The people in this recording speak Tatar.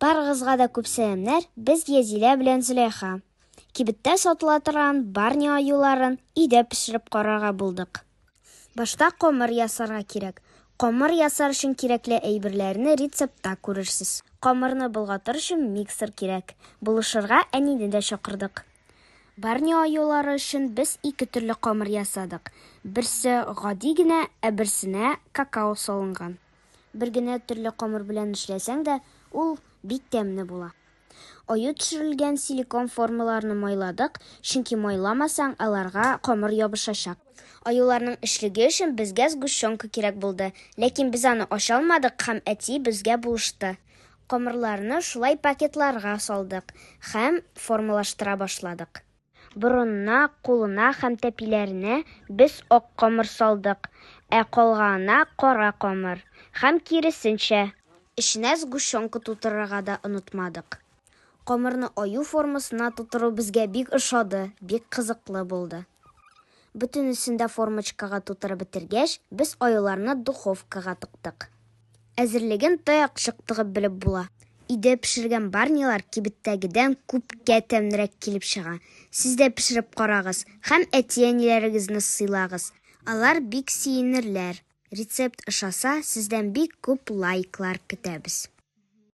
Барыгызга да күп сәламнәр, без Язилә белән Зөләйха. Кибеттә сатыла торган барни аюларын өйдә пешереп карарга булдык. Башта камыр ясарга кирәк. Камыр ясар өчен кирәкле әйберләрне рецептта күрерсез. Камырны болгатыр өчен миксер кирәк. Булышырга әнине дә чакырдык. Барни аюлары өчен без ике төрле камыр ясадык. Берсе гади генә, ә берсенә какао салынган. Бер генә төрле камыр белән эшләсәң дә, ул бик тәмле була. Аю төшерелгән силикон формаларны майладык, чөнки майламасаң, аларга камыр ябышачак. Аюларның эшлеге өчен безгә сгущенка кирәк булды, ләкин без аны ача алмадык һәм әти безгә булышты. Камырларны шулай пакетларга салдык һәм формалаштыра башладык. Борынына, кулына һәм тәпиләренә без ак камыр салдык, ә калганына кара камыр. Һәм киресенчә, эченә сгущенка тутырырга да онытмадык. Камырны аю формасына тутыру безгә бик ошады, бик кызыклы булды. Бөтенесен дә формочкага тутырып бетергәч, без аюларны духовкага тыктык. Әзерлеген таяк тыгып белеп була. Өйдә пешергән барнилар кибеттәгедән күпкә тәмлерәк килеп чыга. Сез дә пешереп карагыз һәм әти-әниләрегезне сыйлагыз. Алар бик сөенерләр. Рецепт ошаса, сездән бик күп лайклар көтәбез.